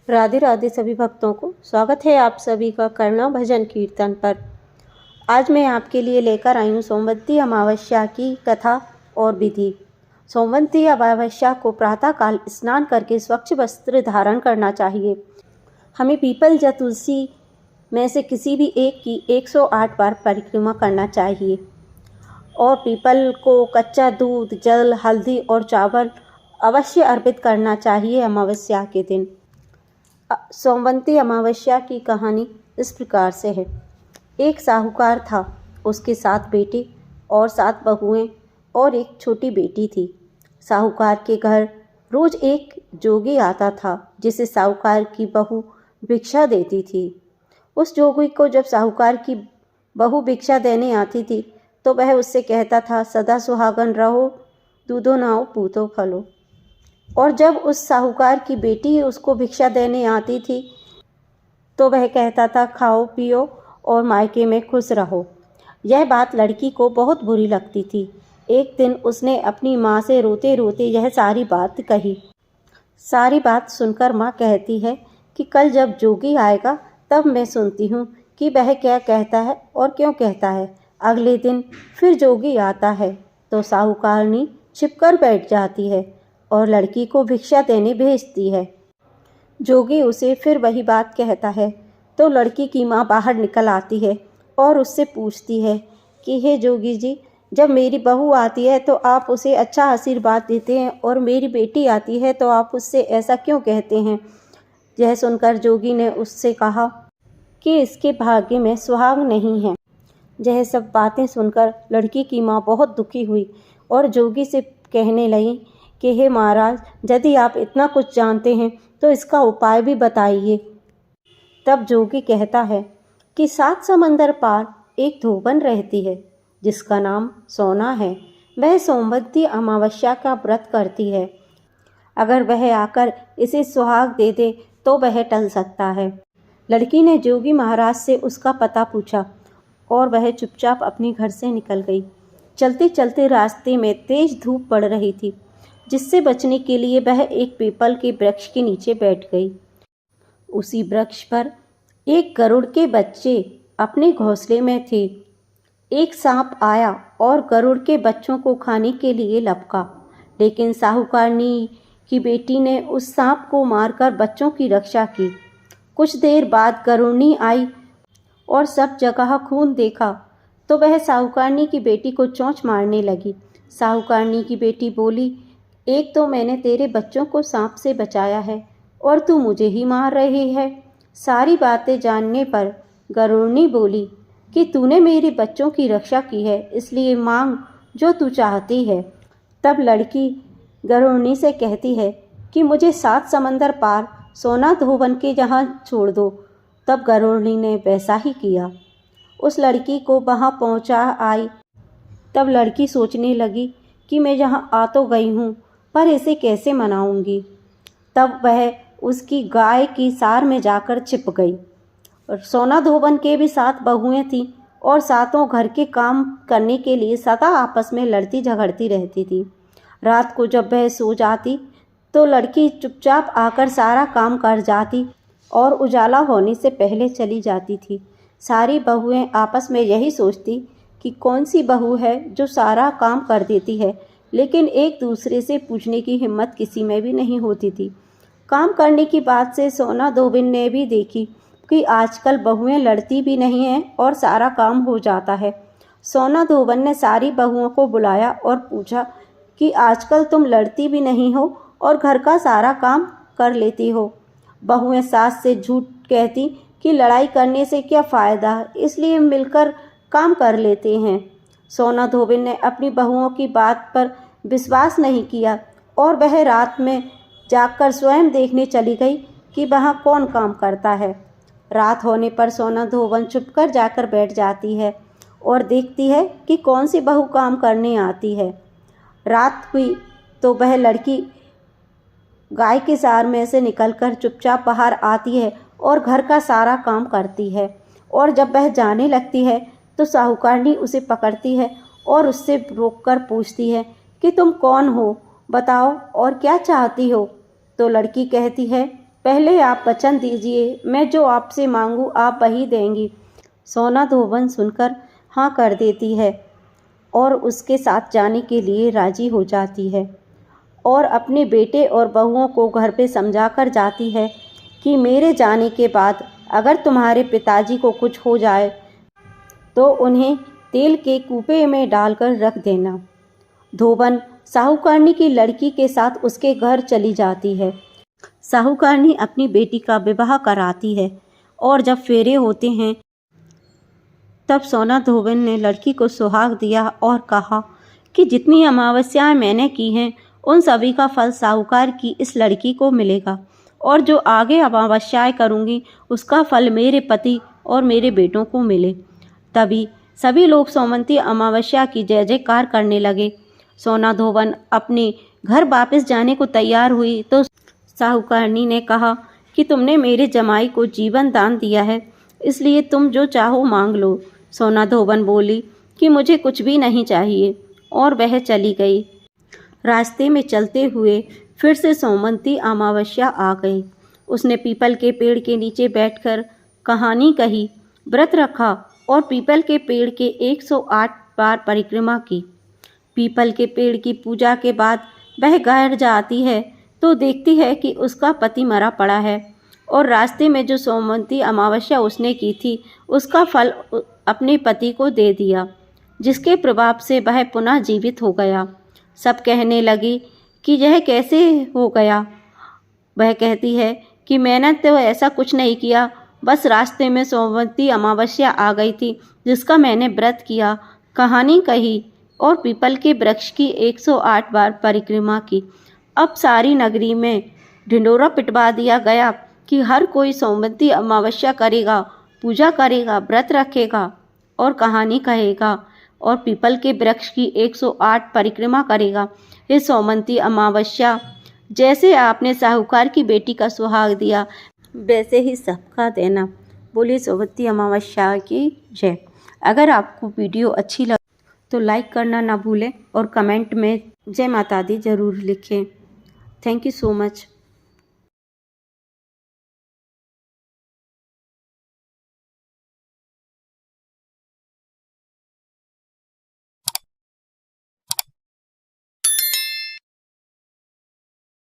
राधे राधे सभी भक्तों को स्वागत है आप सभी का करना भजन कीर्तन पर। आज मैं आपके लिए लेकर आई हूँ सोमवती अमावस्या की कथा और विधि। सोमवती अमावस्या को प्रातःकाल स्नान करके स्वच्छ वस्त्र धारण करना चाहिए। हमें पीपल या तुलसी में से किसी भी एक की 108 बार परिक्रमा करना चाहिए और पीपल को कच्चा दूध, जल, हल्दी और चावल अवश्य अर्पित करना चाहिए अमावस्या के दिन। सोमवती अमावस्या की कहानी इस प्रकार से है। एक साहूकार था, उसके 7 बेटे और 7 बहुएं और एक छोटी बेटी थी। साहूकार के घर रोज एक जोगी आता था जिसे साहूकार की बहू भिक्षा देती थी। उस जोगी को जब साहूकार की बहू भिक्षा देने आती थी तो वह उससे कहता था, सदा सुहागन रहो, दूधो नाओ पूतो फलो। और जब उस साहूकार की बेटी उसको भिक्षा देने आती थी तो वह कहता था, खाओ पियो और मायके में खुश रहो। यह बात लड़की को बहुत बुरी लगती थी। एक दिन उसने अपनी माँ से रोते रोते यह सारी बात कही। सारी बात सुनकर माँ कहती है कि कल जब जोगी आएगा तब मैं सुनती हूँ कि वह क्या कहता है और क्यों कहता है। अगले दिन फिर जोगी आता है तो साहूकारनी छिपकर बैठ जाती है और लड़की को भिक्षा देने भेजती है। जोगी उसे फिर वही बात कहता है तो लड़की की माँ बाहर निकल आती है और उससे पूछती है कि हे जोगी जी, जब मेरी बहू आती है तो आप उसे अच्छा आशीर्वाद देते हैं और मेरी बेटी आती है तो आप उससे ऐसा क्यों कहते हैं। यह सुनकर जोगी ने उससे कहा कि इसके भाग्य में सुहाग नहीं है। यह सब बातें सुनकर लड़की की माँ बहुत दुखी हुई और जोगी से कहने लगी कि हे महाराज, यदि आप इतना कुछ जानते हैं तो इसका उपाय भी बताइए। तब जोगी कहता है कि 7 समंदर पार एक धोबन रहती है जिसका नाम सोना है। वह सोमवती अमावस्या का व्रत करती है। अगर वह आकर इसे सुहाग दे दे तो वह टल सकता है। लड़की ने जोगी महाराज से उसका पता पूछा और वह चुपचाप अपने घर से निकल गई। चलते चलते रास्ते में तेज धूप पड़ रही थी, जिससे बचने के लिए वह एक पीपल के वृक्ष के नीचे बैठ गई। उसी वृक्ष पर एक गरुड़ के बच्चे अपने घोंसले में थे। एक सांप आया और गरुड़ के बच्चों को खाने के लिए लपका, लेकिन साहूकारनी की बेटी ने उस सांप को मारकर बच्चों की रक्षा की। कुछ देर बाद गरुड़नी आई और सब जगह खून देखा तो वह साहूकारनी की बेटी को चोंच मारने लगी। साहूकारनी की बेटी बोली, एक तो मैंने तेरे बच्चों को सांप से बचाया है और तू मुझे ही मार रही है। सारी बातें जानने पर गरुड़नी बोली कि तूने मेरे बच्चों की रक्षा की है, इसलिए मांग जो तू चाहती है। तब लड़की गरुड़नी से कहती है कि मुझे 7 समंदर पार सोना धोबन के यहाँ छोड़ दो। तब गरुड़नी ने वैसा ही किया। उस लड़की को वहाँ पहुँचा आई। तब लड़की सोचने लगी कि मैं यहाँ आ तो गई हूँ पर इसे कैसे मनाऊंगी। तब वह उसकी गाय की सार में जाकर छिप गई। और सोना धोबन के भी 7 बहुएं थीं और सातों घर के काम करने के लिए सदा आपस में लड़ती झगड़ती रहती थी। रात को जब वह सो जाती तो लड़की चुपचाप आकर सारा काम कर जाती और उजाला होने से पहले चली जाती थी। सारी बहुएं आपस में यही सोचती कि कौन सी बहू है जो सारा काम कर देती है, लेकिन एक दूसरे से पूछने की हिम्मत किसी में भी नहीं होती थी। काम करने की बात से सोना धोबिन ने भी देखी कि आजकल बहुएं लड़ती भी नहीं हैं और सारा काम हो जाता है। सोना धोबन ने सारी बहुओं को बुलाया और पूछा कि आजकल तुम लड़ती भी नहीं हो और घर का सारा काम कर लेती हो। बहुएं सास से झूठ कहती कि लड़ाई करने से क्या फ़ायदा, इसलिए मिलकर काम कर लेते हैं। सोना धोबिन ने अपनी बहुओं की बात पर विश्वास नहीं किया और वह रात में जागकर स्वयं देखने चली गई कि वहाँ कौन काम करता है। रात होने पर सोना धोबन चुपकर जाकर बैठ जाती है और देखती है कि कौन सी बहू काम करने आती है। रात हुई तो वह लड़की गाय के सार में से निकलकर चुपचाप बाहर आती है और घर का सारा काम करती है। और जब वह जाने लगती है तो साहूकारनी उसे पकड़ती है और उससे रोककर पूछती है कि तुम कौन हो, बताओ और क्या चाहती हो। तो लड़की कहती है, पहले आप वचन दीजिए, मैं जो आपसे मांगूँ आप वही देंगी। सोना धोबन सुनकर हाँ कर देती है और उसके साथ जाने के लिए राजी हो जाती है और अपने बेटे और बहुओं को घर पे समझा कर जाती है कि मेरे जाने के बाद अगर तुम्हारे पिताजी को कुछ हो जाए तो उन्हें तेल के कूपे में डालकर रख देना। धोबन साहूकारनी की लड़की के साथ उसके घर चली जाती है। साहूकारनी अपनी बेटी का विवाह कराती है और जब फेरे होते हैं तब सोना धोबन ने लड़की को सुहाग दिया और कहा कि जितनी अमावस्याएं मैंने की हैं उन सभी का फल साहूकार की इस लड़की को मिलेगा और जो आगे अमावस्याएं करूंगी उसका फल मेरे पति और मेरे बेटों को मिले। तभी सभी लोग सोमवंती अमावस्या की जय जयकार करने लगे। सोना धोबन अपने घर वापस जाने को तैयार हुई तो साहूकारनी ने कहा कि तुमने मेरे जमाई को जीवन दान दिया है, इसलिए तुम जो चाहो मांग लो। सोना धोबन बोली कि मुझे कुछ भी नहीं चाहिए और वह चली गई। रास्ते में चलते हुए फिर से सोमवंती अमावस्या आ गई। उसने पीपल के पेड़ के नीचे बैठकर कहानी कही, व्रत रखा और पीपल के पेड़ के 108 बार परिक्रमा की। पीपल के पेड़ की पूजा के बाद वह घर जाती है तो देखती है कि उसका पति मरा पड़ा है और रास्ते में जो सोमवंती अमावस्या उसने की थी उसका फल अपने पति को दे दिया, जिसके प्रभाव से वह पुनः जीवित हो गया। सब कहने लगी कि यह कैसे हो गया। वह कहती है कि मैंने तो ऐसा कुछ नहीं किया, बस रास्ते में सोमवंती अमावस्या आ गई थी जिसका मैंने व्रत किया, कहानी कही और पीपल के वृक्ष की 108 बार परिक्रमा की। अब सारी नगरी में ढिंढोरा पिटवा दिया गया कि हर कोई सोमवंती अमावस्या करेगा, पूजा करेगा, व्रत रखेगा और कहानी कहेगा और पीपल के वृक्ष की 108 परिक्रमा करेगा। ये सोमवंती अमावस्या जैसे आपने साहूकार की बेटी का सुहाग दिया वैसे ही सबका देना। बोलिए सोमवंती अमावस्या की जय। अगर आपको वीडियो अच्छी लगे तो लाइक करना ना भूलें और कमेंट में जय माता दी ज़रूर लिखें। Thank you so much.